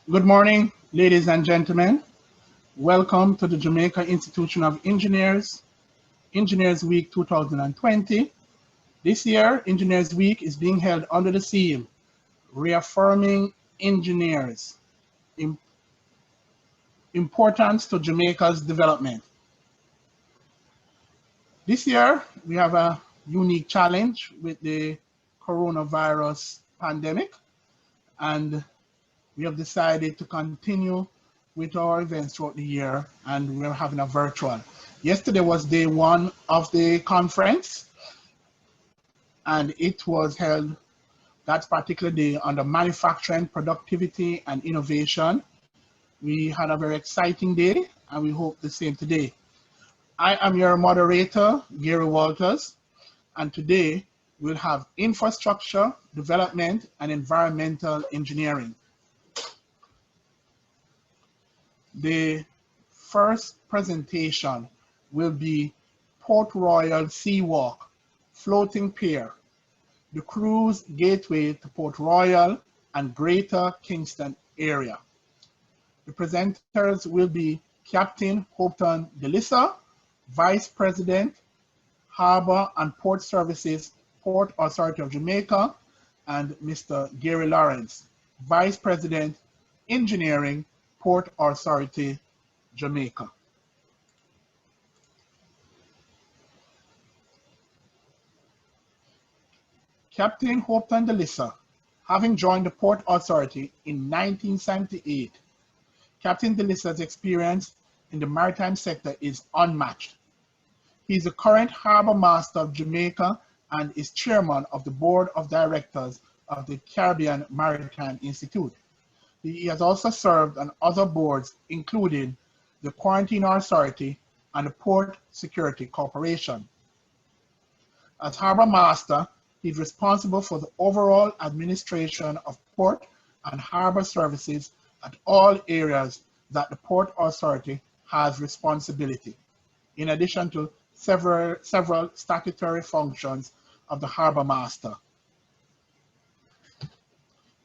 Good morning, ladies and gentlemen. Welcome to the Jamaica Institution of Engineers, Engineers Week 2020. This year, Engineers Week is being held under the theme, Reaffirming Engineers, Importance to Jamaica's Development. This year, we have a unique challenge with the coronavirus pandemic, and we have decided to continue with our events throughout the year, and we're having a virtual. Yesterday was day one of the conference, and it was held that particular day under manufacturing, productivity, and innovation. We had a very exciting day, and we hope the same today. I am your moderator, Gary Walters, and today we'll have infrastructure, development, and environmental engineering. The first presentation will be Port Royal SEAWALK Floating Pier, the cruise gateway to Port Royal and Greater Kingston area. The presenters will be Captain Hopeton Delisser, Vice President, Harbour and Port Services, Port Authority of Jamaica, and Mr. Gary Lawrence, Vice President, Engineering, Port Authority, Jamaica. Captain Hopeton Delisser, having joined the Port Authority in 1978, Captain Delisser's experience in the maritime sector is unmatched. He is the current Harbour Master of Jamaica and is Chairman of the Board of Directors of the Caribbean Maritime Institute. He has also served on other boards, including the Quarantine Authority and the Port Security Corporation. As Harbour Master, he is responsible for the overall administration of port and harbour services at all areas that the Port Authority has responsibility, in addition to several statutory functions of the Harbour Master.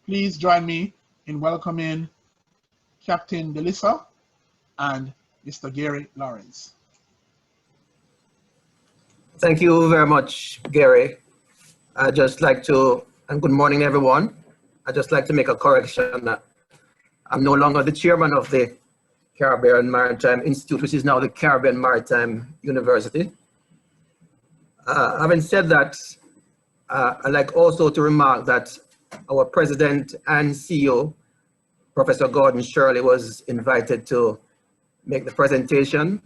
Please join me in welcoming Captain Delisser and Mr. Gary Lawrence. Thank you very much, Gary. I'd just like to, and good morning, everyone. I'd just like to make a correction that I'm no longer the chairman of the Caribbean Maritime Institute, which is now the Caribbean Maritime University. Having said that, I'd like also to remark that our president and CEO, Professor Gordon Shirley, was invited to make the presentation,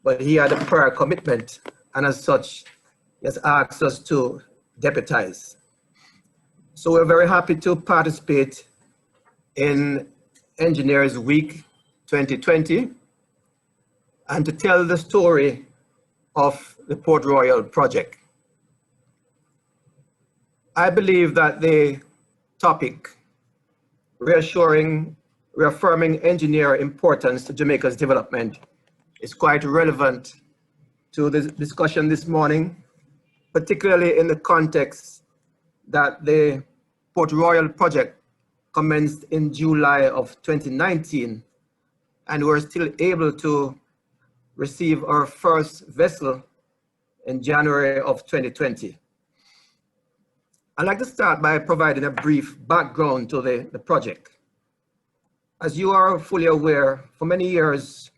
but he had a prior commitment, and as such, he has asked us to deputize. So we're very happy to participate in Engineers Week 2020 and to tell the story of the Port Royal project. I believe that the topic, reaffirming engineer importance to Jamaica's development, is quite relevant to the discussion this morning, particularly in the context that the Port Royal project commenced in July of 2019, and we're still able to receive our first vessel in January of 2020. I'd like to start by providing a brief background to the project. As you are fully aware, for many years,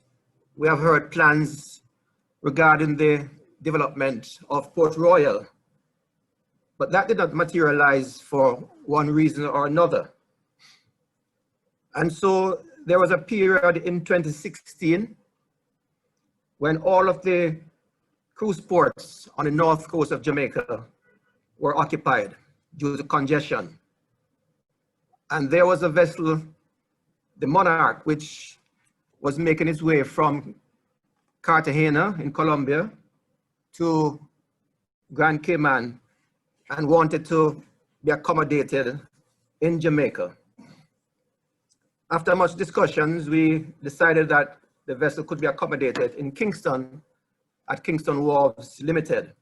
we have heard plans regarding the development of Port Royal, but that did not materialize for one reason or another. And so there was a period in 2016 when all of the cruise ports on the north coast of Jamaica were occupied due to congestion. And there was a vessel, the Monarch, which was making its way from Cartagena in Colombia to Grand Cayman and wanted to be accommodated in Jamaica. After much discussions, we decided that the vessel could be accommodated in Kingston at Kingston WHARF Limited.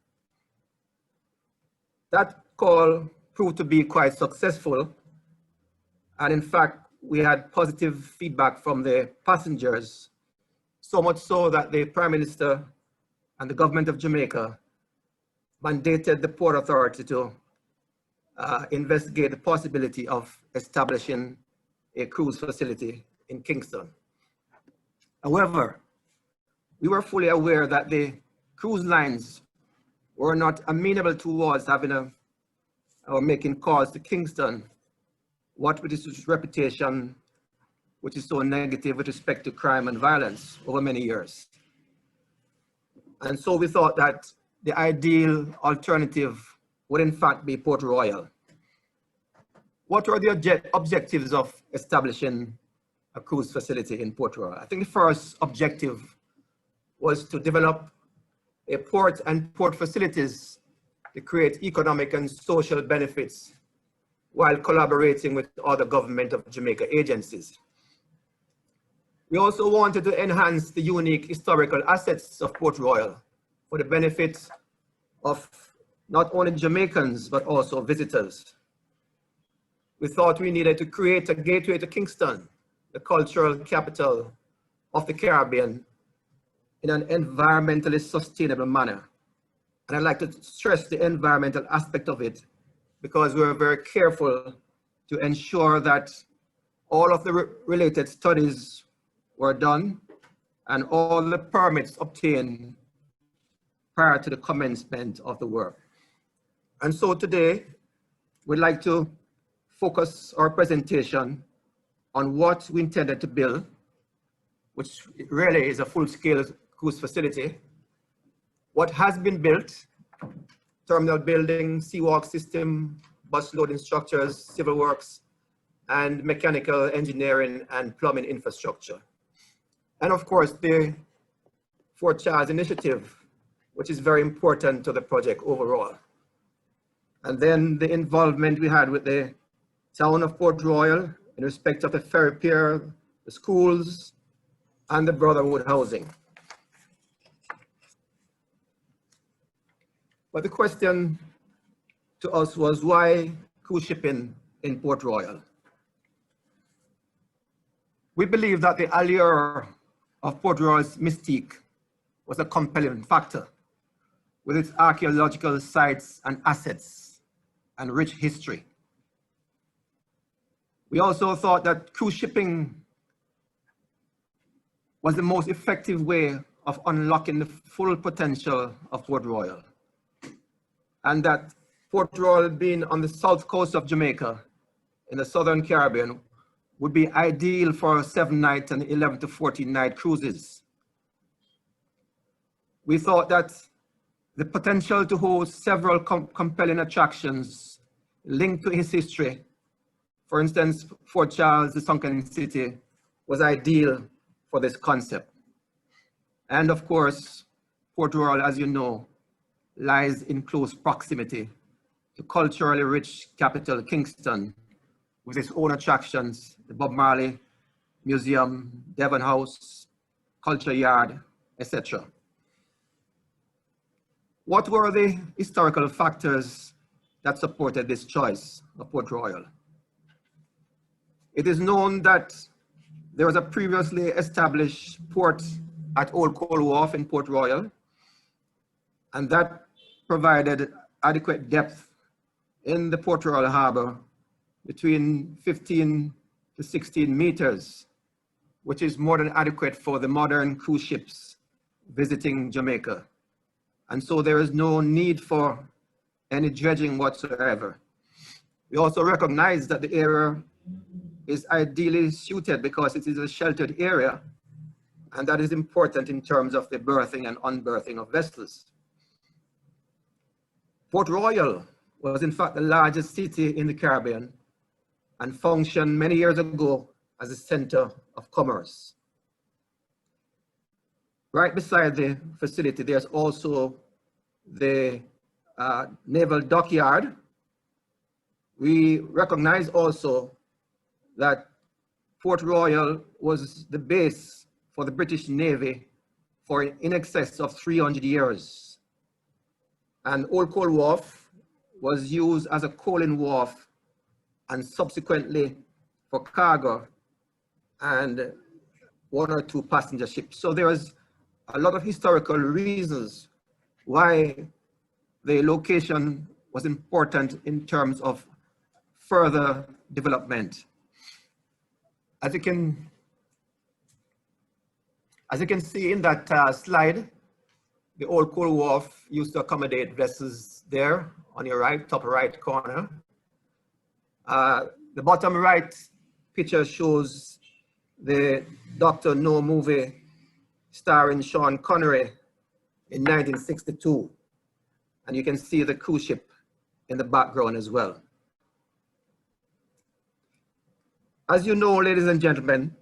That call proved to be quite successful, and in fact, we had positive feedback from the passengers, so much so that the Prime Minister and the government of Jamaica mandated the Port Authority to investigate the possibility of establishing a cruise facility in Kingston. However, we were fully aware that the cruise lines were not amenable towards having or making calls to Kingston, what with its reputation, which is so negative with respect to crime and violence over many years. And so we thought that the ideal alternative would in fact be Port Royal. What were the objectives of establishing a cruise facility in Port Royal? I think the first objective was to develop a port and port facilities to create economic and social benefits while collaborating with other government of Jamaica agencies. We also wanted to enhance the unique historical assets of Port Royal for the benefit of not only Jamaicans, but also visitors. We thought we needed to create a gateway to Kingston, the cultural capital of the Caribbean, in an environmentally sustainable manner. And I'd like to stress the environmental aspect of it, because we were very careful to ensure that all of the related studies were done and all the permits obtained prior to the commencement of the work. And so today, we'd like to focus our presentation on what we intended to build, which really is a full-scale cruise facility, what has been built, terminal building, SEAWALK system, bus loading structures, civil works, and mechanical engineering and plumbing infrastructure. And of course, the Fort Charles initiative, which is very important to the project overall. And then the involvement we had with the town of Port Royal in respect of the ferry pier, the schools, and the Brotherhood housing. But the question to us was, why cruise shipping in Port Royal? We believe that the allure of Port Royal's mystique was a compelling factor, with its archaeological sites and assets and rich history. We also thought that cruise shipping was the most effective way of unlocking the full potential of Port Royal, and that Port Royal, being on the south coast of Jamaica in the Southern Caribbean, would be ideal for 7-night and 11 to 14-night cruises. We thought that the potential to host several compelling attractions linked to its history, for instance, Fort Charles, the sunken city, was ideal for this concept. And of course, Port Royal, as you know, lies in close proximity to culturally rich capital Kingston, with its own attractions, the Bob Marley Museum, Devon House, Culture Yard, etc. What were the historical factors that supported this choice of Port Royal? It is known that there was a previously established port at Old Coal Wharf in Port Royal, and that provided adequate depth in the Port Royal Harbor between 15 to 16 meters, which is more than adequate for the modern cruise ships visiting Jamaica. And so there is no need for any dredging whatsoever. We also recognize that the area is ideally suited because it is a sheltered area, and that is important in terms of the berthing and unberthing of vessels. Port Royal was in fact the largest city in the Caribbean and functioned many years ago as a center of commerce. Right beside the facility, there's also the naval dockyard. We recognize also that Port Royal was the base for the British Navy for in excess of 300 years. And Old Coal Wharf was used as a coaling wharf and subsequently for cargo and 1 or 2 passenger ships. So there is a lot of historical reasons why the location was important in terms of further development. As you can see in that slide, the old coal wharf used to accommodate vessels there on your right, top right corner. The bottom right picture shows the Dr. No movie starring Sean Connery in 1962. And you can see the cruise ship in the background as well. As you know, ladies and gentlemen,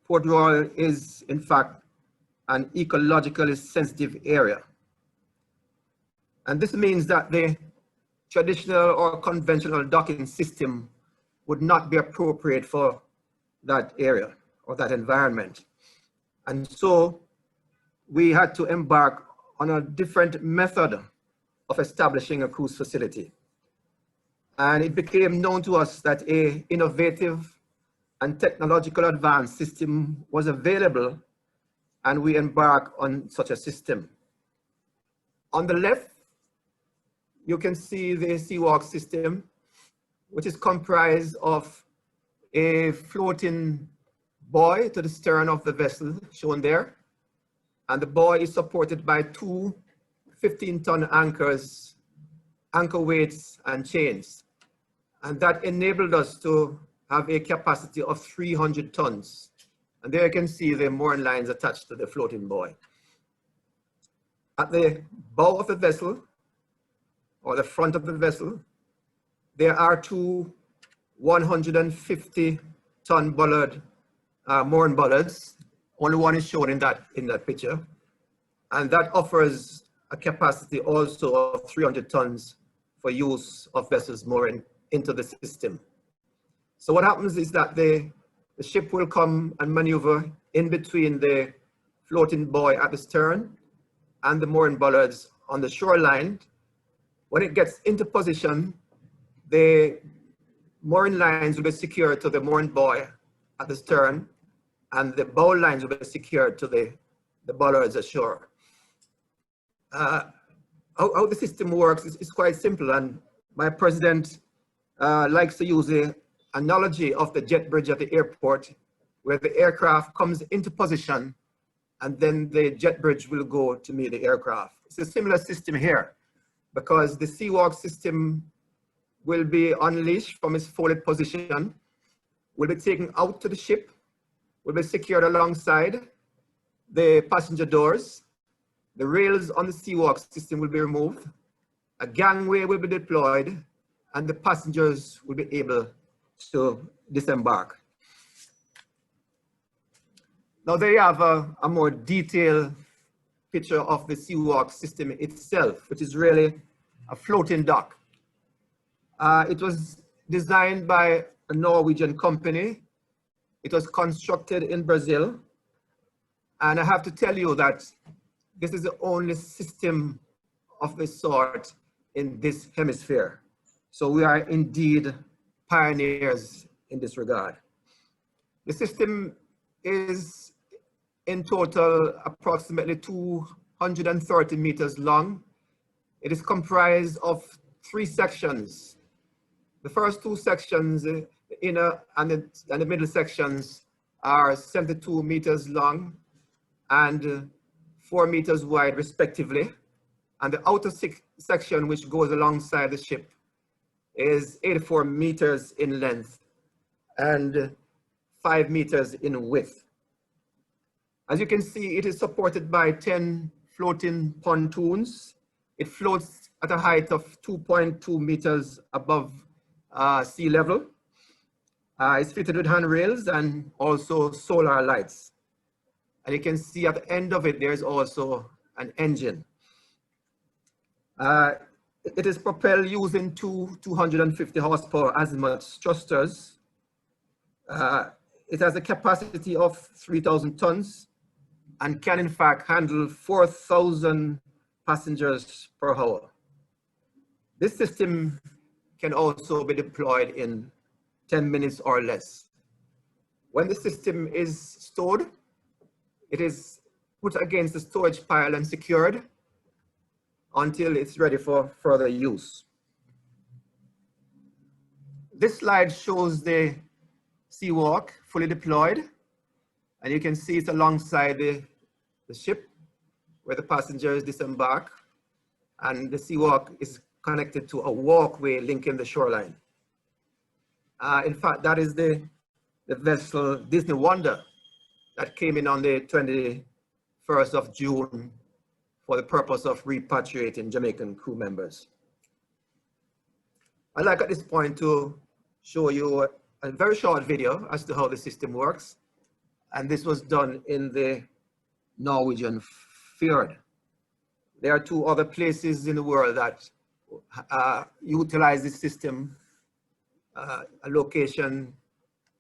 Port Royal is in fact an ecologically sensitive area. And this means that the traditional or conventional docking system would not be appropriate for that area or that environment. And so we had to embark on a different method of establishing a cruise facility. And it became known to us that an innovative and technological advanced system was available, and we embarked on such a system. On the left, you can see the SEAWALK system, which is comprised of a floating buoy to the stern of the vessel, shown there. And the buoy is supported by 2 15-ton anchors, anchor weights, and chains. And that enabled us to have a capacity of 300 tons. And there you can see the mooring lines attached to the floating buoy. At the bow of the vessel, or the front of the vessel, there are 2 150-ton bollard, mooring bollards. Only one is shown in that picture. And that offers a capacity also of 300 tons for use of vessels mooring into the system. So what happens is that the ship will come and maneuver in between the floating buoy at the stern and the mooring bollards on the shoreline. When it gets into position, the mooring lines will be secured to the mooring buoy at the stern, and the bow lines will be secured to the bollards ashore. How the system works is quite simple, and my president likes to use the analogy of the jet bridge at the airport, where the aircraft comes into position and then the jet bridge will go to meet the aircraft. It's a similar system here, because the SEAWALK system will be unleashed from its forward position, will be taken out to the ship, will be secured alongside the passenger doors. The rails on the SEAWALK system will be removed, a gangway will be deployed, and the passengers will be able to disembark. Now there you have a more detailed picture of the SEAWALK system itself, which is really a floating dock. It was designed by a Norwegian company. It was constructed in Brazil. And I have to tell you that this is the only system of this sort in this hemisphere. So we are indeed pioneers in this regard. The system is in total approximately 230 meters long. It is comprised of 3 sections. The first 2 sections, the inner and the middle sections, are 72 meters long and 4 meters wide respectively. And the outer section, which goes alongside the ship, is 84 meters in length and 5 meters in width. As you can see, it is supported by 10 floating pontoons. It floats at a height of 2.2 meters above sea level. It's fitted with handrails and also solar lights. And you can see at the end of it, there's also an engine. It is propelled using 2 250 horsepower azimuth thrusters. It has a capacity of 3,000 tons and can in fact handle 4,000 passengers per hour. This system can also be deployed in 10 minutes or less. When the system is stored, it is put against the storage pile and secured until it's ready for further use. This slide shows the SEAWALK fully deployed, and you can see it's alongside the ship where the passengers disembark, and the SEAWALK is connected to a walkway linking the shoreline. In fact, that is the vessel Disney Wonder that came in on the 21st of June for the purpose of repatriating Jamaican crew members. I'd like at this point to show you a very short video as to how the system works. And this was done in the Norwegian fjord. There are 2 other places in the world that utilize this system, a location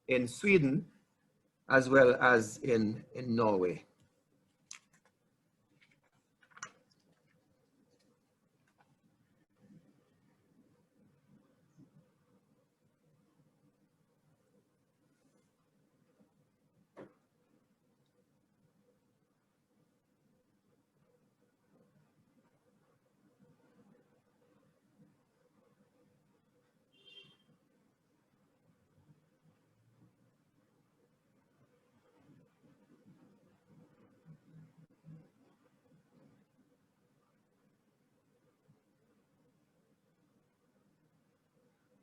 in Sweden as well as in Norway.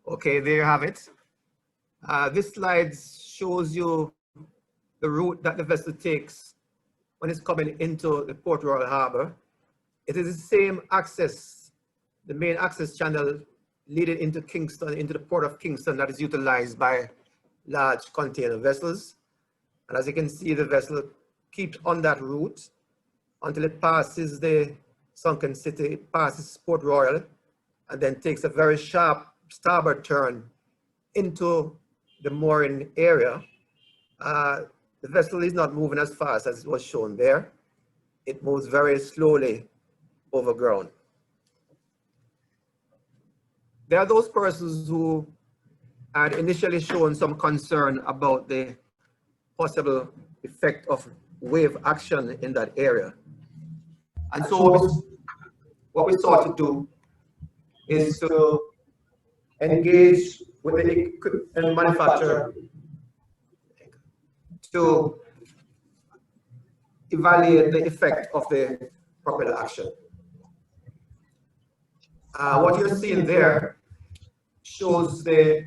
Okay, there you have it. This slide shows you the route that the vessel takes when it's coming into the Port Royal Harbor. It is the same access, the main access channel leading into Kingston, into the port of Kingston, that is utilized by large container vessels. And as you can see, the vessel keeps on that route until it passes the sunken city, it passes Port Royal, and then takes a very sharp starboard turn into the mooring area. The vessel is not moving as fast as was shown there. It moves very slowly over ground. There are those persons who had initially shown some concern about the possible effect of wave action in that area. And so what we sought to do is to engage with the equipment manufacturer to evaluate the effect of the propeller action. What you're seeing there shows the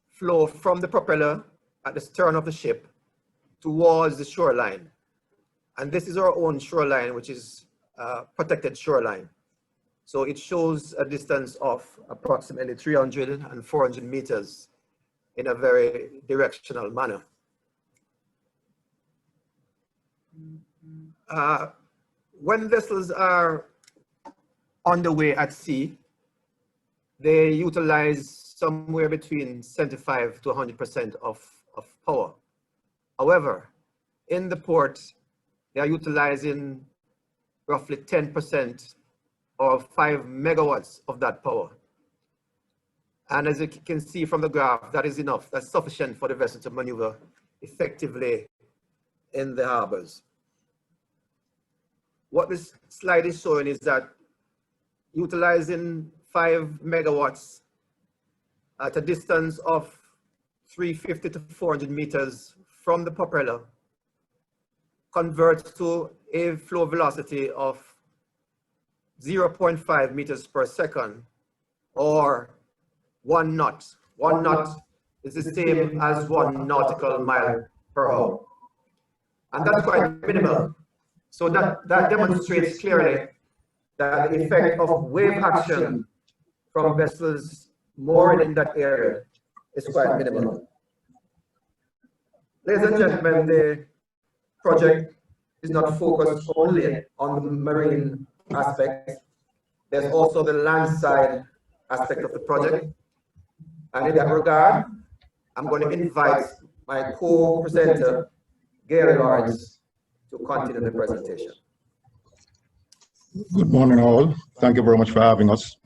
flow from the propeller at the stern of the ship towards the shoreline. And this is our own shoreline, which is protected shoreline. So it shows a distance of approximately 300 and 400 meters in a very directional manner. When vessels are on the way at sea, they utilize somewhere between 75 to 100% of power. However, in the port, they are utilizing roughly 10% or 5 megawatts of that power. And as you can see from the graph, that is enough. That's sufficient for the vessel to maneuver effectively in the harbors. What this slide is showing is that utilizing 5 megawatts at a distance of 350 to 400 meters from the propeller converts to a flow velocity of 0.5 meters per second, or 1 knot. 1 knot is the same as 1 nautical mile per hour. And that's quite minimal. So that demonstrates clearly that the effect of wave action from vessels moored in that area is quite minimal. Ladies and gentlemen, the project is not focused only on the marine aspect. There's also the land side aspect of the project. And in that regard, I'm going to invite my co-presenter, Lawreance, to continue the presentation. Good morning, all. Thank you very much for having us.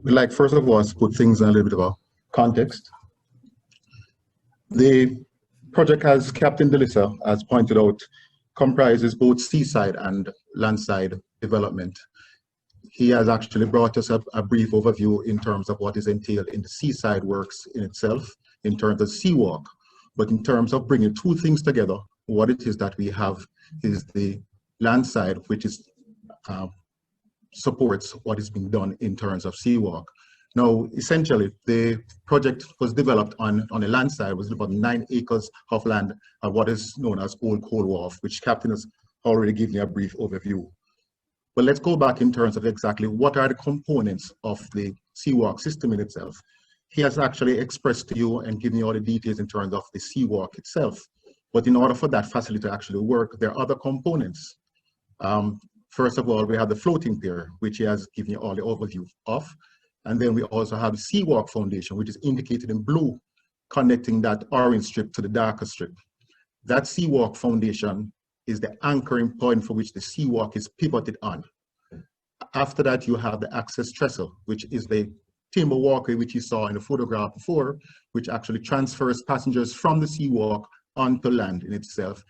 We'd like, first of all, to put things in a little bit of a context. The project, as Captain Delisser has pointed out, comprises both seaside and landside development. He has actually brought us a brief overview in terms of what is entailed in the seaside works in itself, in terms of SEAWALK, but in terms of bringing two things together, what it is that we have is the land side, which is supports what is being done in terms of SEAWALK. Now, essentially, the project was developed on a land side, was about 9 acres of land at what is known as Old Coal Wharf, which Captain has already given you a brief overview. But let's go back in terms of exactly what are the components of the SEAWALK system in itself. He has actually expressed to you and given you all the details in terms of the SEAWALK itself. But in order for that facility to actually work, there are other components. First of all, we have the floating pier, which he has given you all the overview of. And then we also have the SEAWALK foundation, which is indicated in blue, connecting that orange strip to the darker strip. That SEAWALK foundation is the anchoring point for which the SEAWALK is pivoted on. After that, you have the access trestle, which is the timber walkway which you saw in the photograph before, which actually transfers passengers from the SEAWALK onto land in itself.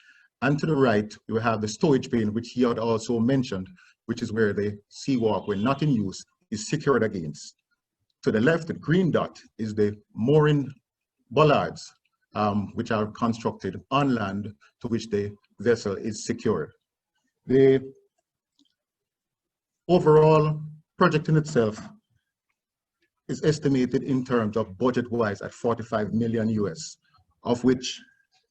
And to the right, you have the stowage bin, which he had also mentioned, which is where the SEAWALK, when not in use, is secured against. To the left, the green dot is the mooring bollards, which are constructed on land to which the vessel is secured. The overall project in itself is estimated in terms of budget-wise at 45 million US, of which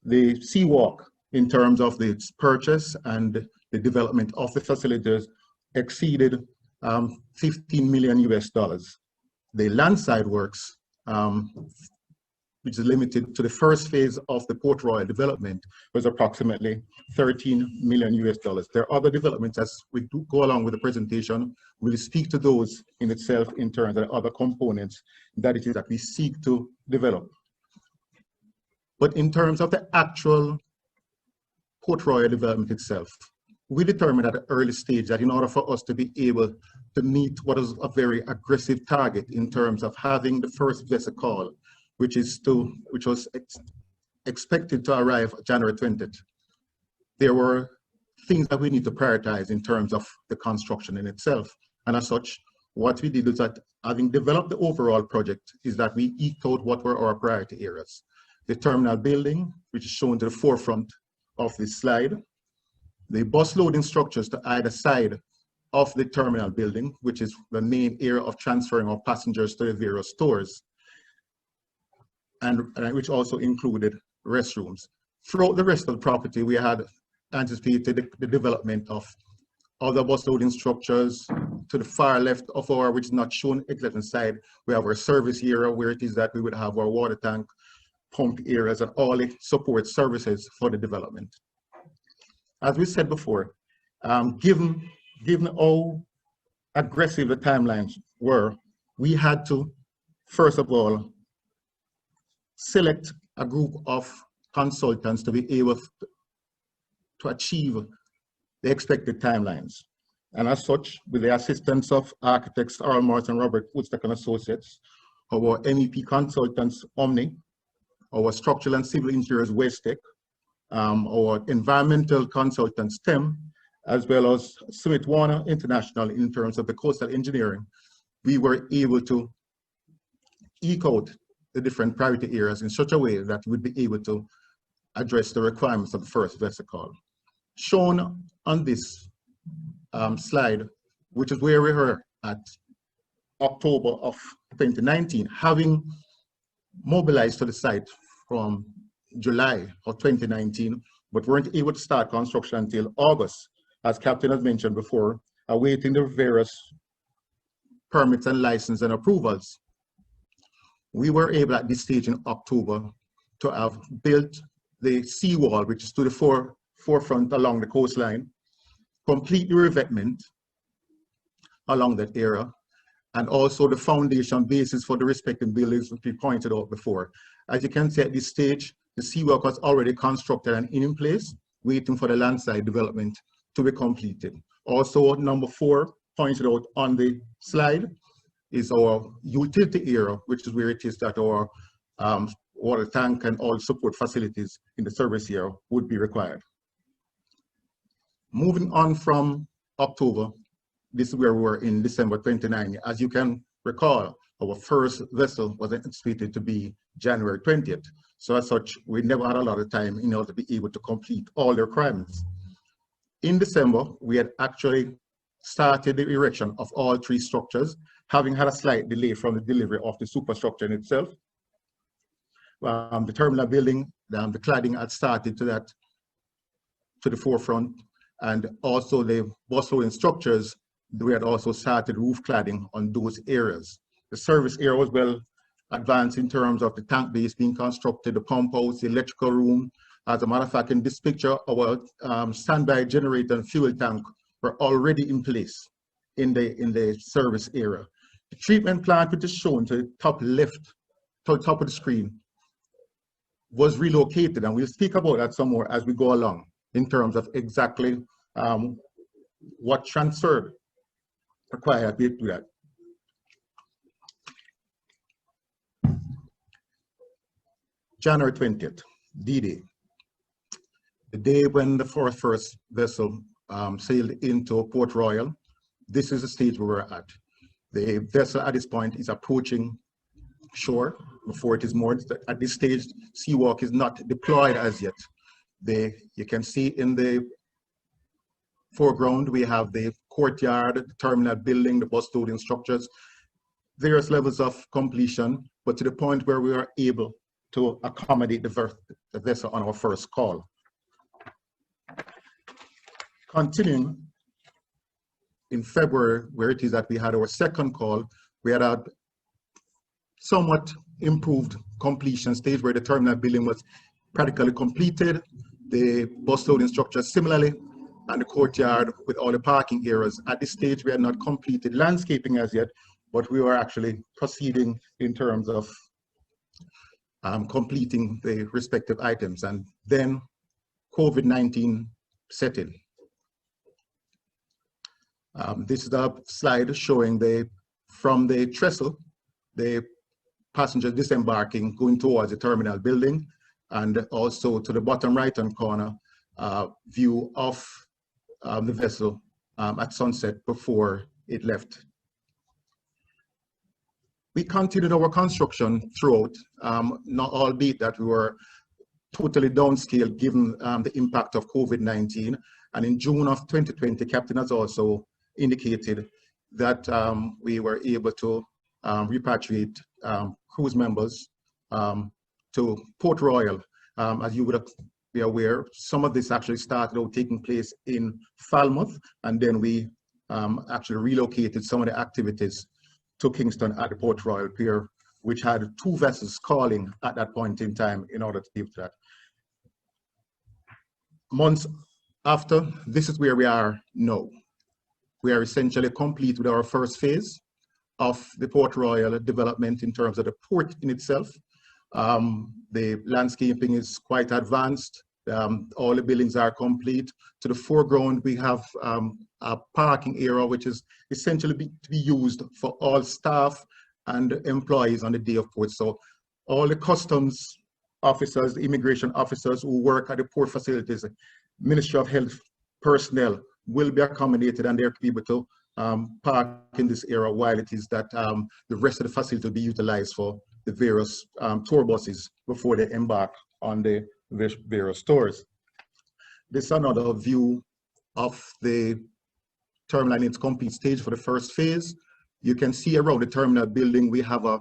the SEAWALK, in terms of its purchase and the development of the facilities, exceeded 15 million US dollars. The landside works, which is limited to the first phase of the Port Royal development, was approximately 13 million US dollars. There are other developments as we do go along with the presentation. We'll speak to those in itself in terms of other components that it is that we seek to develop. But in terms of the actual Port Royal development itself, we determined at an early stage that in order for us to be able to meet what is a very aggressive target in terms of having the first vessel call, which was expected to arrive January 20th, there were things that we need to prioritize in terms of the construction in itself. And as such, what we did is that, having developed the overall project, is that we eked out what were our priority areas. The terminal building, which is shown to the forefront of this slide, the bus loading structures to either side of the terminal building, which is the main area of transferring our passengers to the various stores, and which also included restrooms. Throughout the rest of the property, we had anticipated the development of other bus loading structures. To the far left of our, which is not shown exactly inside, we have our service area where it is that we would have our water tank, pump areas, and all the support services for the development. As we said before, given how aggressive the timelines were, we had to, first of all, select a group of consultants to be able to achieve the expected timelines. And as such, with the assistance of architects Earl Morris and Robert Woodstock and Associates, our MEP consultants Omni, our structural and civil engineers Westec, our environmental consultants STEM, as well as Smith Warner International in terms of the coastal engineering, we were able to eke out the different priority areas in such a way that we'd be able to address the requirements of the first vessel call. Shown on this slide, which is where we were at October of 2019, having mobilized to the site from July of 2019, but weren't able to start construction until August, as Captain has mentioned before, awaiting the various permits and license and approvals. We were able at this stage in October to have built the seawall, which is to the forefront along the coastline, complete the revetment along that area, and also the foundation basis for the respective buildings which we pointed out before. As you can see at this stage, the SEAWALK was already constructed and in place, waiting for the landside development to be completed. Also, number 4, pointed out on the slide, is our utility area, which is where it is that our water tank and all support facilities in the service area would be required. Moving on from October, this is where we were in December 29. As you can recall, our first vessel was anticipated to be January 20th. So as such, we never had a lot of time in order to be able to complete all the requirements. In December, we had actually started the erection of all 3 structures, having had a slight delay from the delivery of the superstructure in itself. The terminal building, the cladding had started to the forefront, and also the bus loading structures, we had also started roof cladding on those areas. The service area was well advanced in terms of the tank base being constructed, the pump house, the electrical room. As a matter of fact, in this picture, our standby generator and fuel tank were already in place in the service area. The treatment plant, which is shown to the top left, to the top of the screen, was relocated, and we'll speak about that some more as we go along in terms of exactly what transfer required to do that. January 20th, D-Day, the day when the first vessel sailed into Port Royal. This is the stage where we're at. The vessel at this point is approaching shore before it is moored. At this stage, SEAWALK is not deployed as yet. You can see in the foreground, we have the courtyard, the terminal building, the bus loading structures, various levels of completion, but to the point where we are able to accommodate the vessel on our first call. Continuing in February, where it is that we had our second call, we had a somewhat improved completion stage where the terminal building was practically completed, the bus loading structure similarly, and the courtyard with all the parking areas. At this stage, we had not completed landscaping as yet, but we were actually proceeding in terms of completing the respective items. And then COVID-19 set in. This is a slide showing from the trestle, the passengers disembarking, going towards the terminal building, and also to the bottom right-hand corner, view of the vessel at sunset before it left. We continued our construction throughout, not albeit that we were totally downscaled given the impact of COVID-19. And in June of 2020, Captain has also indicated that we were able to repatriate cruise members to Port Royal. As you would be aware, some of this actually started out taking place in Falmouth, and then we actually relocated some of the activities to Kingston at the Port Royal Pier, which had 2 vessels calling at that point in time in order to give that. Months after, this is where we are now. We are essentially complete with our first phase of the Port Royal development in terms of the port in itself. The landscaping is quite advanced. All the buildings are complete. To the foreground, we have a parking area, which is essentially to be used for all staff and employees on the day of port. So all the customs officers, the immigration officers who work at the port facilities, Ministry of Health personnel will be accommodated, and they're able to park in this area while it is that the rest of the facility will be utilized for the various tour buses before they embark on the various tours. This is another view of the terminal in its complete stage for the first phase. You can see around the terminal building, we have a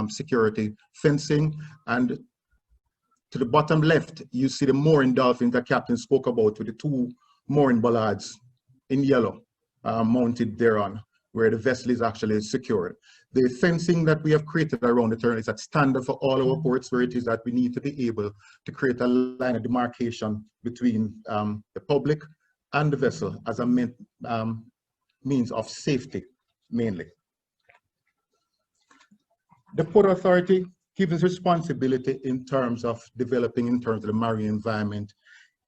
security fencing, and to the bottom left, you see the mooring dolphin that Captain spoke about with the 2 mooring bollards in yellow mounted thereon, where the vessel is actually secured. The fencing that we have created around the terminal is at standard for all our ports, where it is that we need to be able to create a line of demarcation between the public and the vessel as a means of safety, mainly. The Port Authority gives us responsibility in terms of developing in terms of the marine environment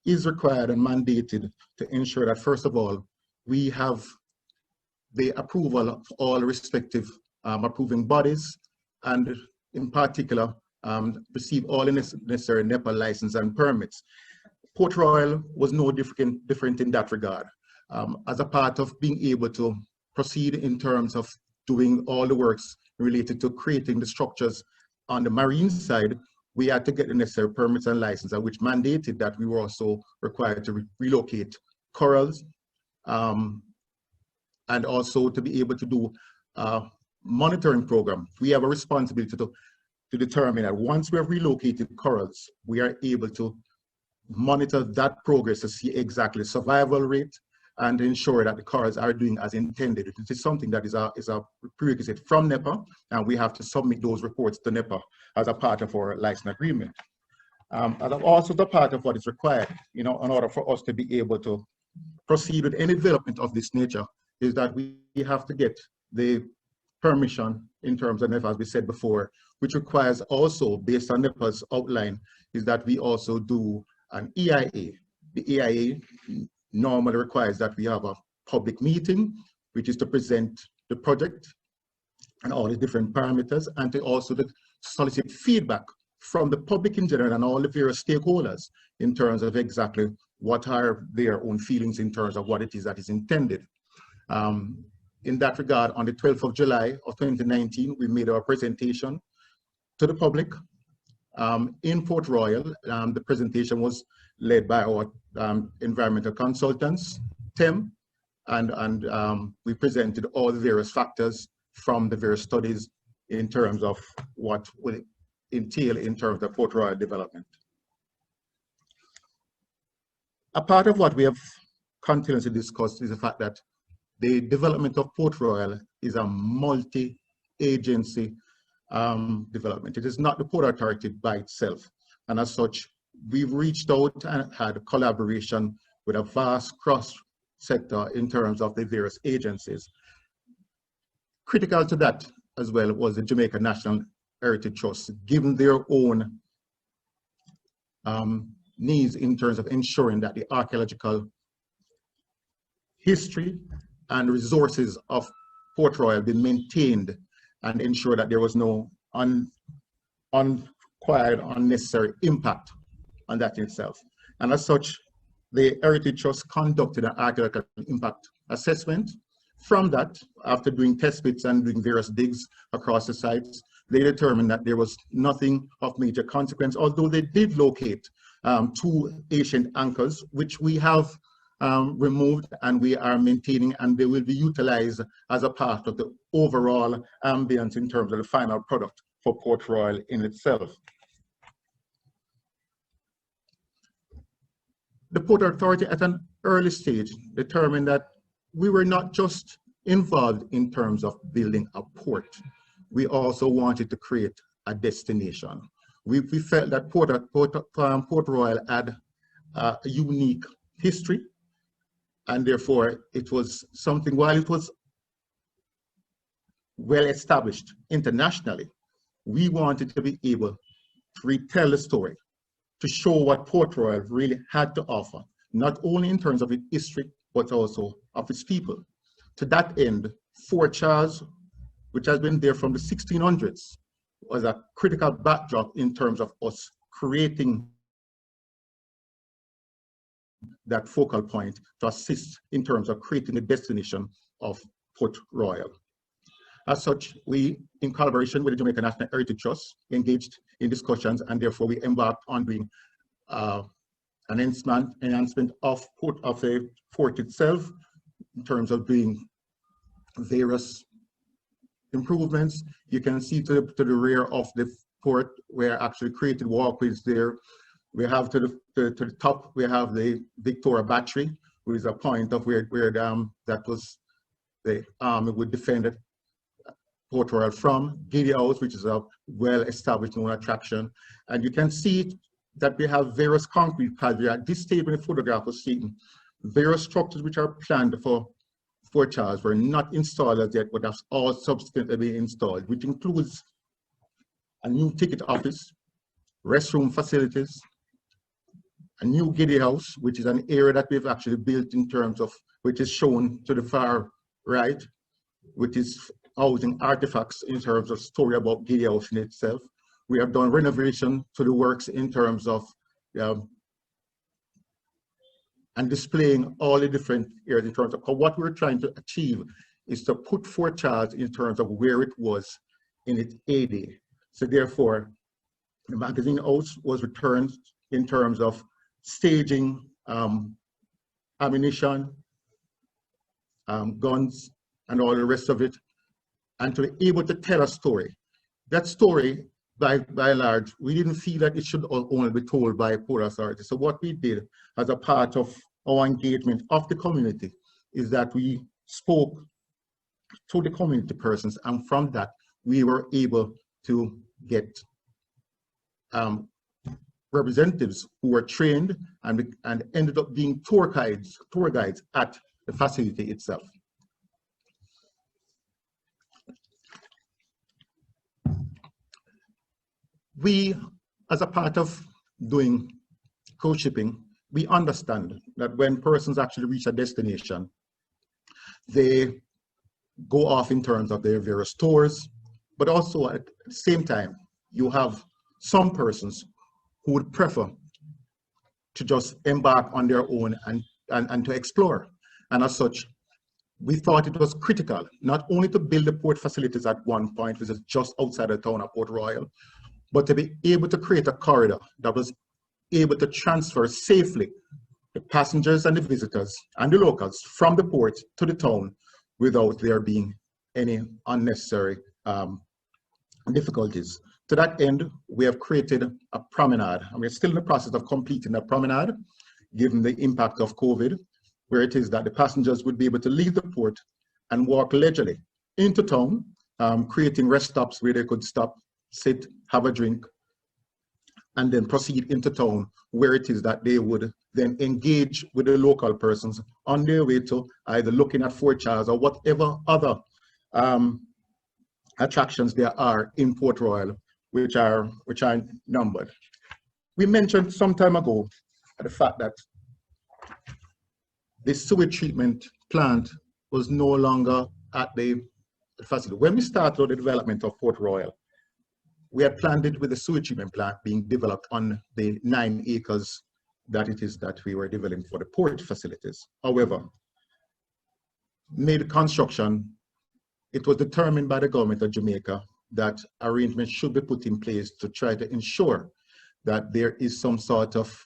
is required and mandated to ensure that, first of all, we have the approval of all respective approving bodies, and in particular, receive all the necessary NEPA license and permits. Port Royal was no different in that regard. As a part of being able to proceed in terms of doing all the works related to creating the structures on the marine side, we had to get the necessary permits and licenses, which mandated that we were also required to relocate corals, and also to be able to do a monitoring program. We have a responsibility to determine that once we have relocated corals, we are able to monitor that progress to see exactly the survival rate and ensure that the corals are doing as intended. It is something that is a prerequisite from NEPA, and we have to submit those reports to NEPA as a part of our license agreement. And also the part of what is required, in order for us to be able to proceed with any development of this nature, is that we have to get the permission in terms of NEPA, as we said before, which requires also, based on NEPA's outline, is that we also do an EIA. The EIA normally requires that we have a public meeting, which is to present the project and all the different parameters, and to also solicit feedback from the public in general and all the various stakeholders in terms of exactly what are their own feelings in terms of what it is that is intended. In that regard, on the 12th of July of 2019, we made our presentation to the public in Port Royal. The presentation was led by our environmental consultants, Tim, and we presented all the various factors from the various studies in terms of what will entail in terms of Port Royal development. A part of what we have continuously discussed is the fact that the development of Port Royal is a multi-agency development. It is not the Port Authority by itself. And as such, we've reached out and had collaboration with a vast cross-sector in terms of the various agencies. Critical to that as well was the Jamaica National Heritage Trust, given their own needs in terms of ensuring that the archaeological history and resources of Port Royal be maintained and ensure that there was no unrequired, unnecessary impact on that in itself. And as such, the Heritage Trust conducted an archaeological impact assessment. From that, after doing test pits and doing various digs across the sites, they determined that there was nothing of major consequence, although they did locate 2 ancient anchors, which we have removed and we are maintaining, and they will be utilized as a part of the overall ambience in terms of the final product for Port Royal in itself. The Port Authority at an early stage determined that we were not just involved in terms of building a port. We also wanted to create a destination. We felt that Port Royal had a unique history, and therefore it was something, while it was well established internationally, we wanted to be able to retell the story, to show what Port Royal really had to offer, not only in terms of its history, but also of its people. To that end, Fort Charles, which has been there from the 1600s, was a critical backdrop in terms of us creating that focal point to assist in terms of creating the destination of Port Royal. As such, we, in collaboration with the Jamaica National Heritage Trust, engaged in discussions, and therefore we embarked on doing an enhancement of the fort itself in terms of doing various improvements. You can see to the rear of the fort, we're actually created walkways there. We have to the top, we have the Victoria Battery, which is a point of where that was the army would defend Port Royal from. Giddy House, which is a well-established known attraction. And you can see that we have various concrete pads. At this stage, when the photograph was taken, various structures which are planned for Fort Charles were not installed as yet, but have all subsequently been installed, which includes a new ticket office, restroom facilities, a new Giddy House, which is an area that we've actually built in terms of, which is shown to the far right, which is housing artifacts in terms of story about Giddy House in itself. We have done renovation to the works in terms of and displaying all the different areas in terms of what we're trying to achieve is to put Fort Charles in terms of where it was in its heyday. So therefore, the magazine house was returned in terms of staging, ammunition, guns, and all the rest of it, and to be able to tell a story. That story, by and large, we didn't feel that it should only be told by Port Authority. So what we did as a part of our engagement of the community is that we spoke to the community persons, and from that, we were able to get representatives who were trained and ended up being tour guides at the facility itself. We, as a part of doing cruise shipping, we understand that when persons actually reach a destination, they go off in terms of their various tours, but also at the same time, you have some persons who would prefer to just embark on their own and to explore. And as such, we thought it was critical not only to build the port facilities at one point, which is just outside the town of Port Royal, but to be able to create a corridor that was able to transfer safely the passengers and the visitors and the locals from the port to the town without there being any unnecessary difficulties. To that end, we have created a promenade, and we're still in the process of completing that promenade, given the impact of COVID, where it is that the passengers would be able to leave the port and walk leisurely into town, creating rest stops where they could stop, sit, have a drink, and then proceed into town, where it is that they would then engage with the local persons on their way to either looking at Fort Charles or whatever other attractions there are in Port Royal, which are numbered. We mentioned some time ago the fact that the sewage treatment plant was no longer at the facility. When we started the development of Port Royal, we had planned it with the sewage treatment plant being developed on the 9 acres that it is that we were developing for the port facilities. However, mid-construction, it was determined by the government of Jamaica that arrangements should be put in place to try to ensure that there is some sort of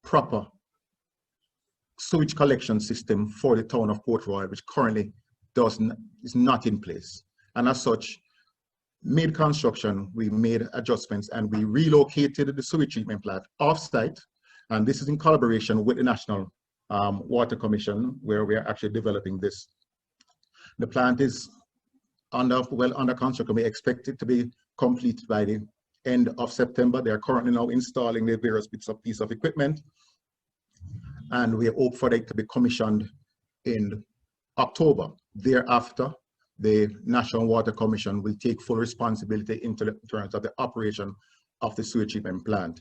proper sewage collection system for the town of Port Royal, which currently is not in place. And as such, mid-construction, we made adjustments and we relocated the sewage treatment plant off-site, and this is in collaboration with the National Water Commission, where we are actually developing this. The plant is under construction. We expect it to be complete by the end of September. They are currently now installing the various pieces of equipment, and we hope for it to be commissioned in October. Thereafter, the National Water Commission will take full responsibility in terms of the operation of the sewage treatment plant.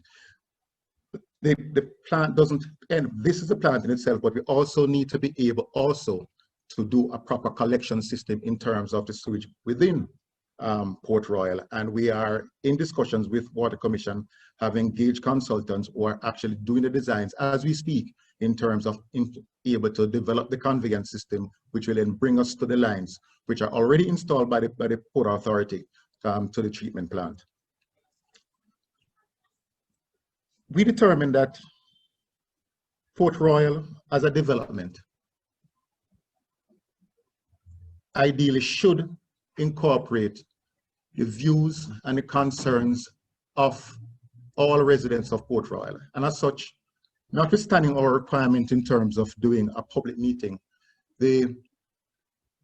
The plant doesn't end. This is a plant in itself, but we also need to be able also to do a proper collection system in terms of the sewage within Port Royal. And we are in discussions with Water Commission, have engaged consultants who are actually doing the designs as we speak in terms of able to develop the conveyance system, which will then bring us to the lines which are already installed by the Port Authority to the treatment plant. We determined that Port Royal as a development ideally should incorporate the views and the concerns of all residents of Port Royal. And as such, notwithstanding our requirement in terms of doing a public meeting, the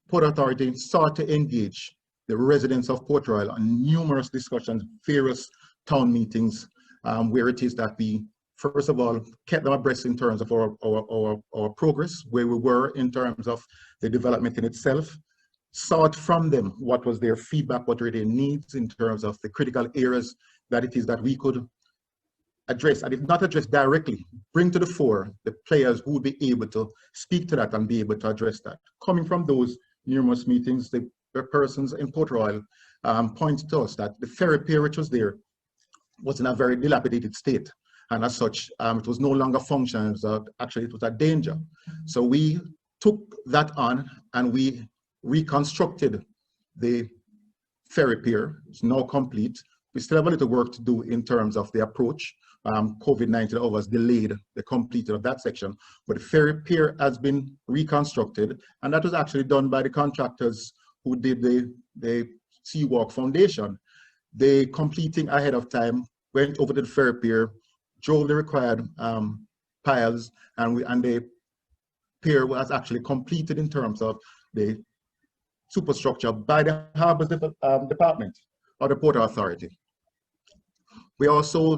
Port Authority sought to engage the residents of Port Royal on numerous discussions, various town meetings, where it is that we, first of all, kept them abreast in terms of our progress, where we were in terms of the development in itself, sought from them what was their feedback, what were their needs in terms of the critical areas that it is that we could address, and if not address directly, bring to the fore the players who would be able to speak to that and be able to address that. Coming from those numerous meetings, the persons in Port Royal pointed to us that the ferry pier which was there was in a very dilapidated state. And as such, it was no longer functioning. Actually, it was a danger. So we took that on and we reconstructed the ferry pier. It's now complete. We still have a little work to do in terms of the approach. COVID-19 has delayed the completion of that section, but the ferry pier has been reconstructed, and that was actually done by the contractors who did the SEAWALK Foundation. They, completing ahead of time, went over to the ferry pier, drove the required piles, and the pier was actually completed in terms of the superstructure by the Harbours Department or the Port Authority. We also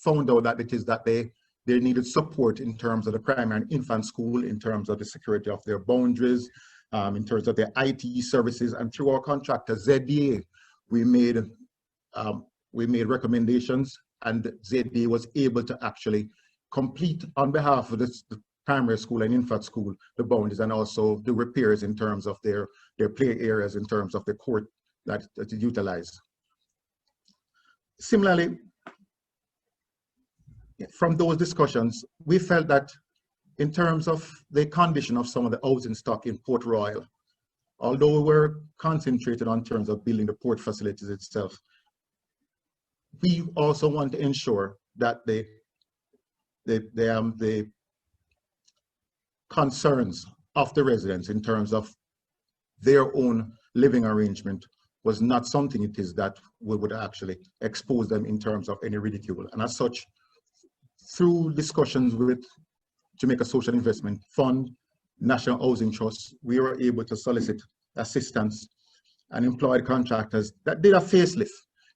found out that they needed support in terms of the primary and infant school, in terms of the security of their boundaries, in terms of their IT services, and through our contractor ZDA, we made recommendations, and ZDA was able to actually complete on behalf of the primary school and infant school the boundaries, and also the repairs in terms of their play areas, in terms of the court that is utilized. Similarly, from those discussions, we felt that in terms of the condition of some of the housing stock in Port Royal, although we were concentrated on terms of building the port facilities itself, we also want to ensure that the concerns of the residents in terms of their own living arrangement was not something it is that we would actually expose them in terms of any ridicule. And as such, through discussions with Jamaica Social Investment Fund, National Housing Trust, we were able to solicit assistance and employed contractors that did a facelift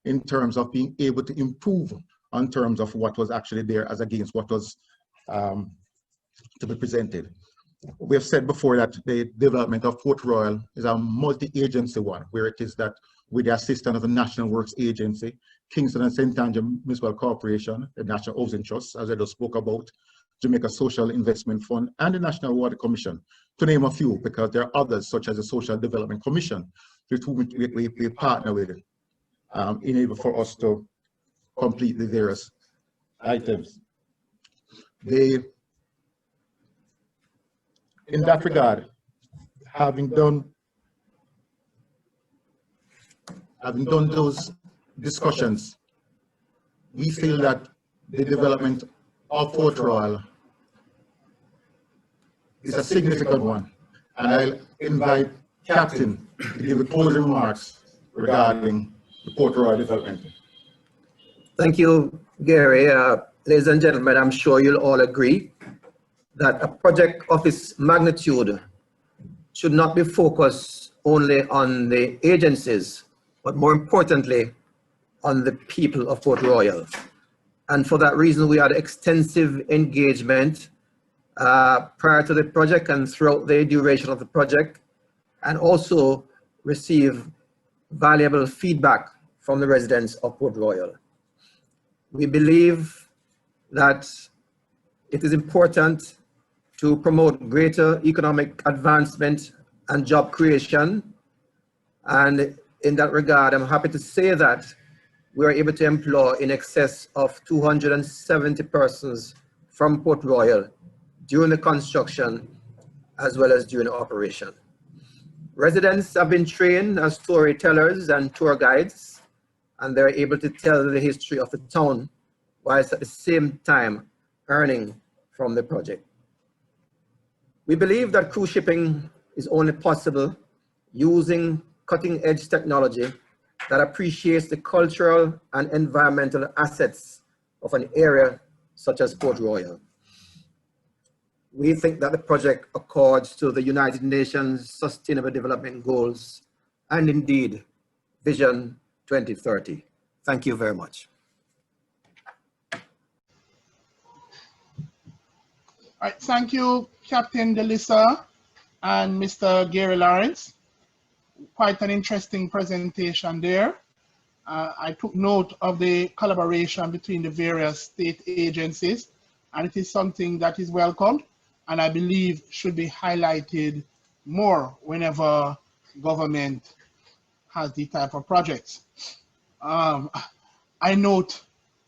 in terms of being able to improve on terms of what was actually there as against what was to be presented. We have said before that the development of Port Royal is a multi-agency one, where it is that with the assistance of the National Works Agency, Kingston and St. Andrew Municipal Corporation, the National Housing Trust, as I just spoke about, Jamaica Social Investment Fund, and the National Water Commission, to name a few, because there are others such as the Social Development Commission, with whom we partner with, enable for us to complete the various items. In that regard, having done those discussions, we feel that the development of Port Royal is a significant one, and I'll invite Captain to give the closing remarks regarding the Port Royal development. Thank you, Gary. Ladies and gentlemen, I'm sure you'll all agree that a project of its magnitude should not be focused only on the agencies, but more importantly, on the people of Port Royal. And for that reason, we had extensive engagement prior to the project and throughout the duration of the project, and also receive valuable feedback from the residents of Port Royal. We believe that it is important to promote greater economic advancement and job creation. And in that regard, I'm happy to say that we are able to employ in excess of 270 persons from Port Royal during the construction as well as during the operation. Residents have been trained as storytellers and tour guides, and they're able to tell the history of the town whilst at the same time earning from the project. We believe that cruise shipping is only possible using cutting-edge technology that appreciates the cultural and environmental assets of an area such as Port Royal. We think that the project accords to the United Nations Sustainable Development Goals and indeed Vision 2030. Thank you very much. All right, thank you, Captain Delisser and Mr. Gary Lawrence. Quite an interesting presentation there. I took note of the collaboration between the various state agencies, and it is something that is welcomed and I believe should be highlighted more whenever government has these type of projects. I note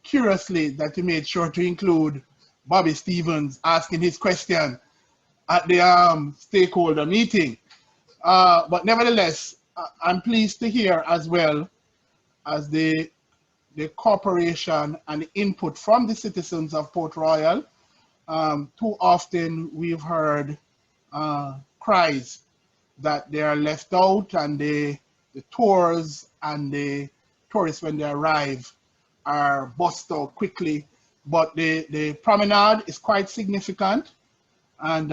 curiously that you made sure to include Bobby Stevens asking his question at the stakeholder meeting. But nevertheless, I'm pleased to hear as well as the cooperation and the input from the citizens of Port Royal. Too often we've heard cries that they are left out, and the tours and the tourists when they arrive are bussed out quickly. But the promenade is quite significant, and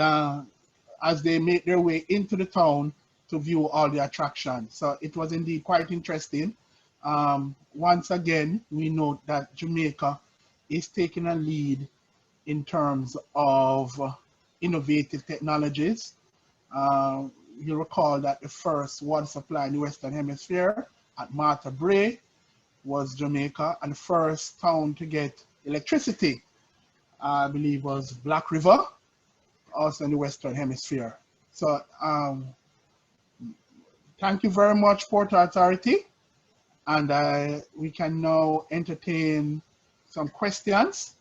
as they make their way into the town to view all the attractions. So it was indeed quite interesting. Once again, we note that Jamaica is taking a lead in terms of innovative technologies. You recall that the first water supply in the Western Hemisphere at Martha Brae was Jamaica, and the first town to get electricity, I believe, was Black River, also in the Western Hemisphere. So thank you very much, Port Authority. And we can now entertain some questions.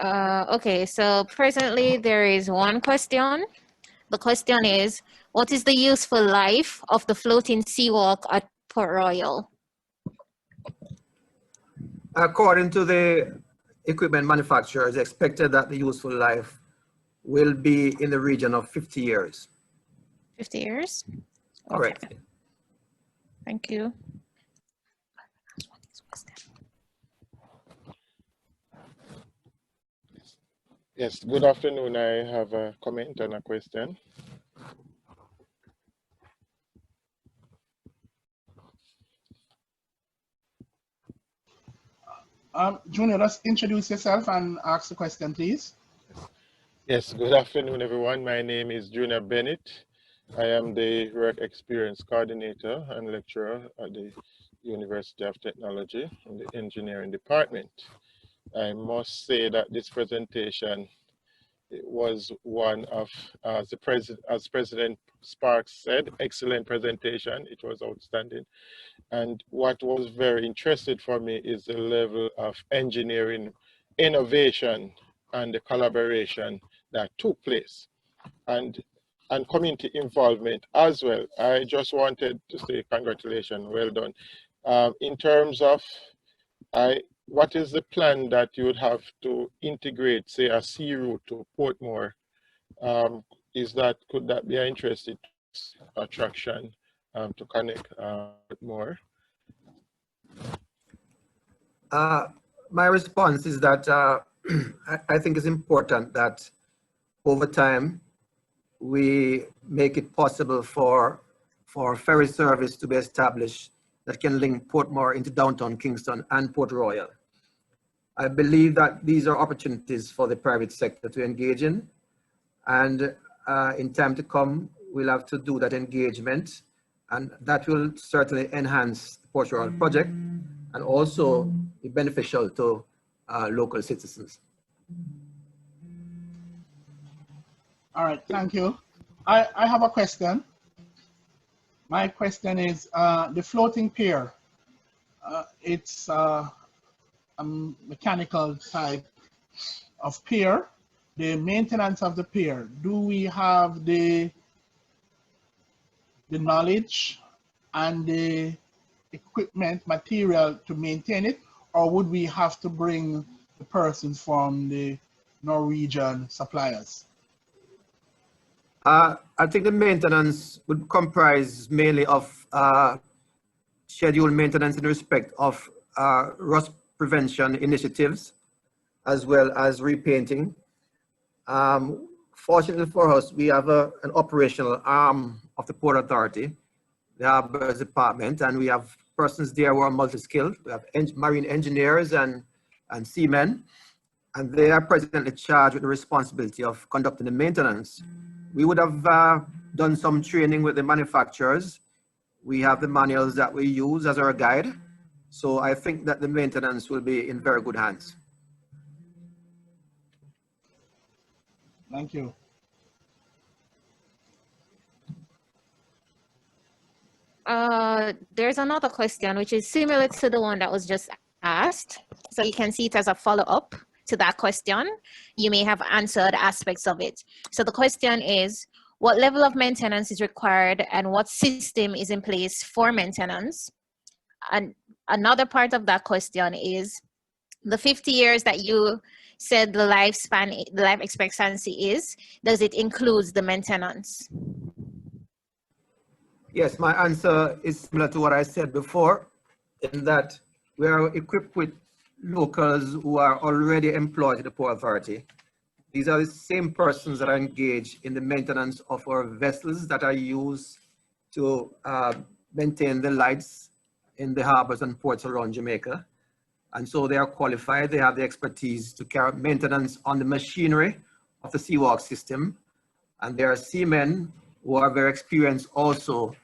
Okay, so presently there is one question. The question is, what is the useful life of the floating SEAWALK at Port Royal? According to the equipment manufacturers, expected that the useful life will be in the region of 50 years. 50 years? Okay. Correct. Thank you. Yes, good afternoon. I have a comment and a question. Junior, just introduce yourself and ask the question, please. Yes, good afternoon, everyone. My name is Junior Bennett. I am the Work Experience Coordinator and Lecturer at the University of Technology in the Engineering Department. I must say that this presentation, it was one of, as President Sparks said, excellent presentation. It was outstanding. And what was very interesting for me is the level of engineering innovation and the collaboration that took place, and community involvement as well. I just wanted to say congratulations, well done. In terms of, what is the plan that you would have to integrate, say, a sea route to Portmore? Could that be an interesting attraction to connect more? My response is that I think it's important that over time we make it possible for ferry service to be established that can link Portmore into downtown Kingston and Port Royal. I believe that these are opportunities for the private sector to engage in, and in time to come, we'll have to do that engagement, and that will certainly enhance the Port Royal project and also be beneficial to local citizens. All right, thank you. I have a question. My question is the floating pier. It's a mechanical type of pier. The maintenance of the pier, do we have the knowledge and the equipment, material to maintain it, or would we have to bring the persons from the Norwegian suppliers? I think the maintenance would comprise mainly of scheduled maintenance in respect of rust prevention initiatives, as well as repainting. Fortunately for us, we have an operational arm of the Port Authority, the Harbours Department, and we have persons there who are multi-skilled. We have marine engineers and seamen, and they are presently charged with the responsibility of conducting the maintenance. We would have done some training with the manufacturers. We have the manuals that we use as our guide. So I think that the maintenance will be in very good hands. Thank you. There's another question which is similar to the one that was just asked. So you can see it as a follow-up to that question. You may have answered aspects of it. So the question is, what level of maintenance is required and what system is in place for maintenance? And another part of that question is, the 50 years that you said the lifespan, the life expectancy is, does it include the maintenance? Yes, my answer is similar to what I said before, in that we are equipped with locals who are already employed at the Port Authority. These are the same persons that are engaged in the maintenance of our vessels that are used to maintain the lights in the harbors and ports around Jamaica. And so they are qualified, they have the expertise to carry out maintenance on the machinery of the SEAWALK system. And there are seamen who are very experienced also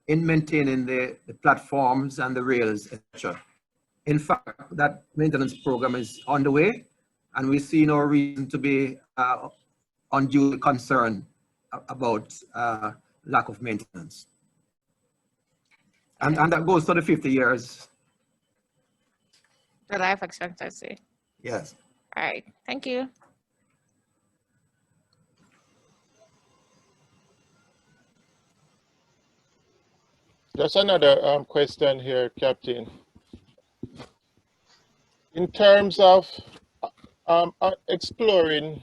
in maintaining the platforms and the rails, etc. In fact, that maintenance program is on the way, and we see no reason to be unduly concerned about lack of maintenance. And that goes to the 50 years. The life expectancy. Yes. All right, thank you. Just another question here, Captain. In terms of exploring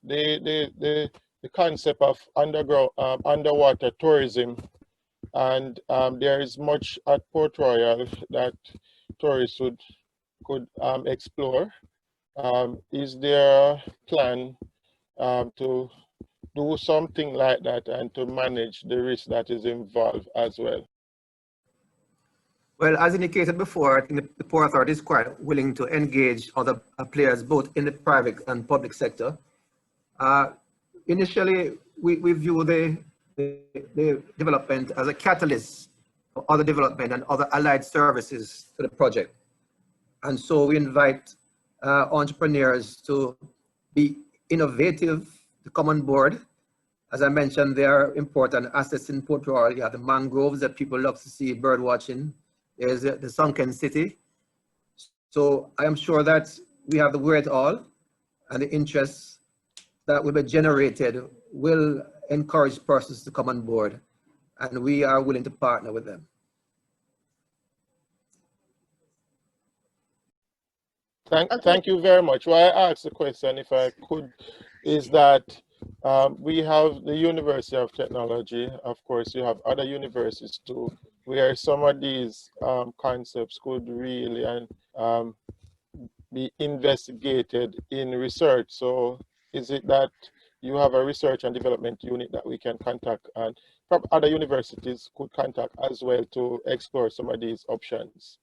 the concept of underwater tourism, and there is much at Port Royal that tourists could explore. Is there a plan to do something like that and to manage the risk that is involved as well? Well, as indicated before, I think the Port Authority is quite willing to engage other players, both in the private and public sector. Initially, we view the development as a catalyst for other development and other allied services to the project. And so we invite entrepreneurs to be innovative, to come on board. As I mentioned, there are important assets in Port Royal. You have the mangroves that people love to see bird watching. There's the sunken city. So I am sure that we have the wherewithal and the interests that will be generated will encourage persons to come on board, and we are willing to partner with them. Thank you very much. Why I asked the question, if I could, is that we have the University of Technology. Of course, you have other universities too, where some of these concepts could really be investigated in research. So is it that you have a research and development unit that we can contact, and other universities could contact as well to explore some of these options?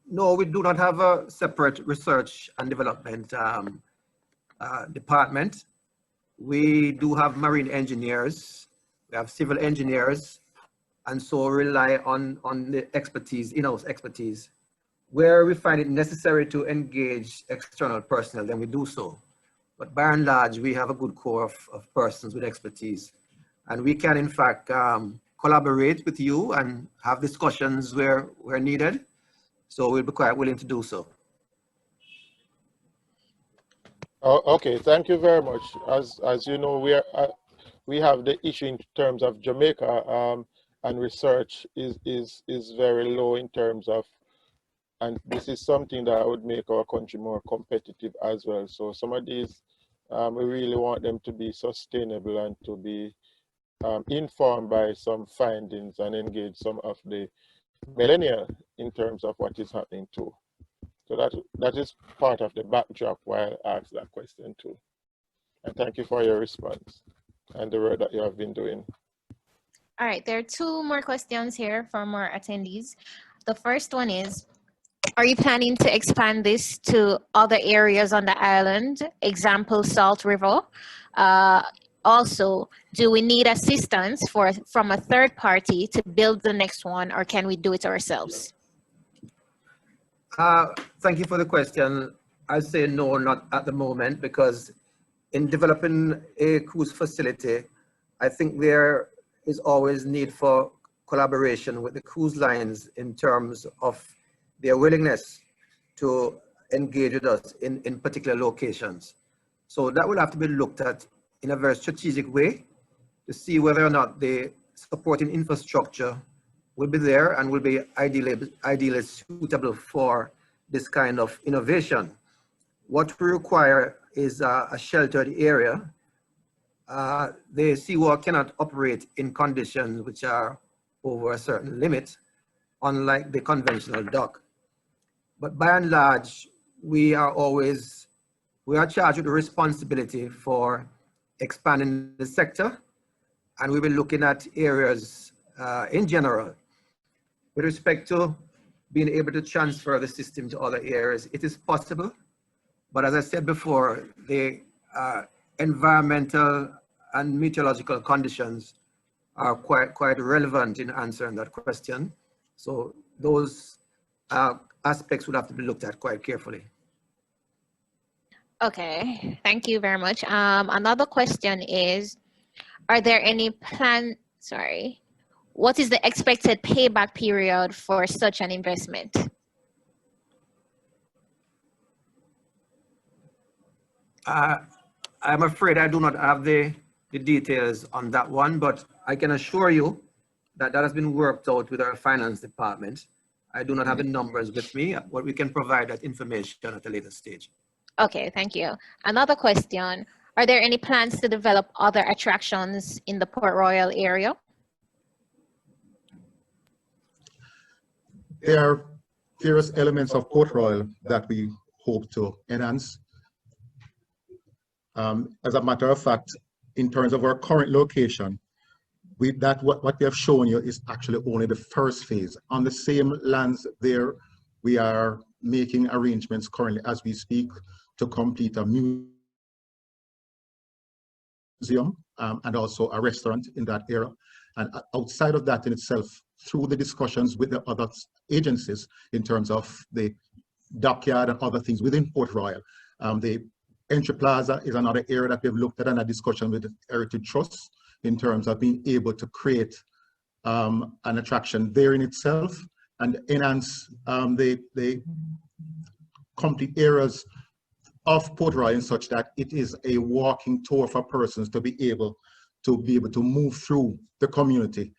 No, we do not have a separate research and development department. We do have marine engineers, we have civil engineers, and so rely on the expertise, in-house expertise. Where we find it necessary to engage external personnel, then we do so. But by and large, we have a good core of persons with expertise. And we can, in fact, collaborate with you and have discussions where needed. So we'll be quite willing to do so. Oh, okay, thank you very much. As you know, we have the issue in terms of Jamaica, and research is very low in terms of, and this is something that would make our country more competitive as well. So some of these, we really want them to be sustainable and to be informed by some findings and engage some of the millennials in terms of what is happening too. So that is part of the backdrop why I asked that question too. And thank you for your response and the work that you have been doing. All right, there are two more questions here from our attendees. The first one is, are you planning to expand this to other areas on the island, example, Salt River? Also, do we need assistance from a third party to build the next one, or can we do it ourselves? Thank you for the question. I say no, not at the moment, because in developing a cruise facility, I think there is always need for collaboration with the cruise lines in terms of their willingness to engage with us in particular locations. So that will have to be looked at in a very strategic way to see whether or not the supporting infrastructure will be there and will be ideally suitable for this kind of innovation. What we require is a sheltered area. The SEAWALK cannot operate in conditions which are over a certain limit, unlike the conventional dock. But by and large, we are charged with the responsibility for expanding the sector, and we will be looking at areas in general. With respect to being able to transfer the system to other areas, it is possible, but as I said before, the environmental and meteorological conditions are quite relevant in answering that question. So those aspects would have to be looked at quite carefully. Okay, thank you very much. Another question is, are there any what is the expected payback period for such an investment? I'm afraid I do not have the details on that one, but I can assure you that that has been worked out with our finance department. I do not have the numbers with me, but we can provide that information at a later stage. Okay, thank you. Another question, are there any plans to develop other attractions in the Port Royal area? There are various elements of Port Royal that we hope to enhance. As a matter of fact, in terms of our current location, what we have shown you is actually only the first phase. On the same lands there, we are making arrangements currently as we speak to complete a museum and also a restaurant in that area. And outside of that in itself, through the discussions with the other agencies in terms of the dockyard and other things within Port Royal, the Entry Plaza is another area that we've looked at in a discussion with the Heritage Trust in terms of being able to create an attraction there in itself and enhance the complete areas of Port Royal in such that it is a walking tour for persons to be able to move through the community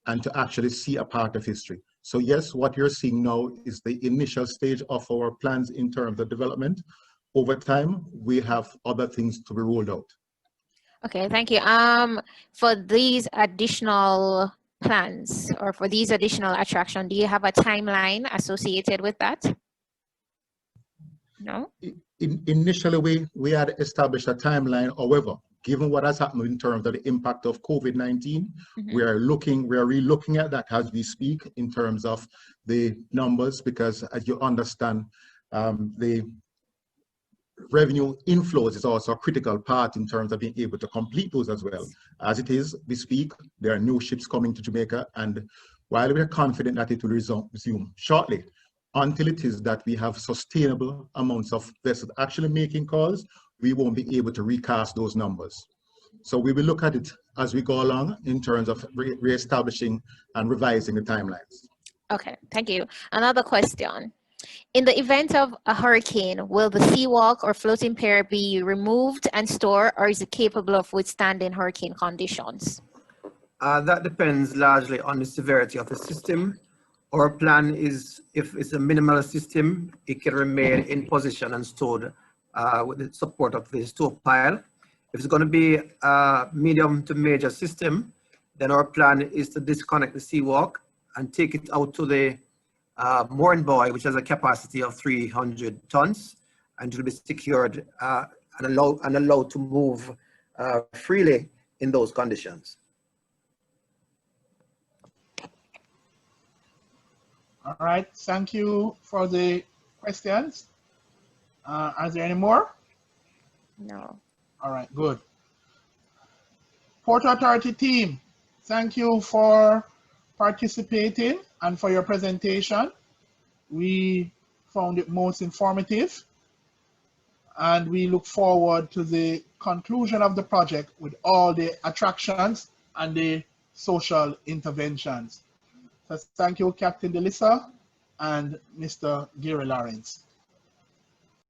and to actually see a part of history. So yes, what you're seeing now is the initial stage of our plans in terms of development. Over time, we have other things to be rolled out. Okay, thank you. For these additional plans or for these additional attractions, do you have a timeline associated with that? No? Initially, we had established a timeline. However, given what has happened in terms of the impact of COVID-19, we are re-looking at that as we speak in terms of the numbers, because as you understand, the revenue inflows is also a critical part in terms of being able to complete those as well. As it is, we speak, there are new ships coming to Jamaica, and while we're confident that it will resume shortly, until it is that we have sustainable amounts of vessels actually making calls, we won't be able to recast those numbers. So we will look at it as we go along in terms of re-establishing and revising the timelines. Okay, thank you. Another question. In the event of a hurricane, will the SEAWALK or floating pier be removed and stored, or is it capable of withstanding hurricane conditions? That depends largely on the severity of the system. Our plan is, if it's a minimal system, it can remain in position and stored with the support of the stove pile. If it's going to be a medium to major system, then our plan is to disconnect the SEAWALK and take it out to the mooring buoy, which has a capacity of 300 tons, and it will be secured and allowed to move freely in those conditions. All right, thank you for the questions. Are there any more? No. All right, good. Port Authority team, thank you for participating and for your presentation. We found it most informative, and we look forward to the conclusion of the project with all the attractions and the social interventions. So thank you, Captain Delisser and Mr. Gary Lawrence.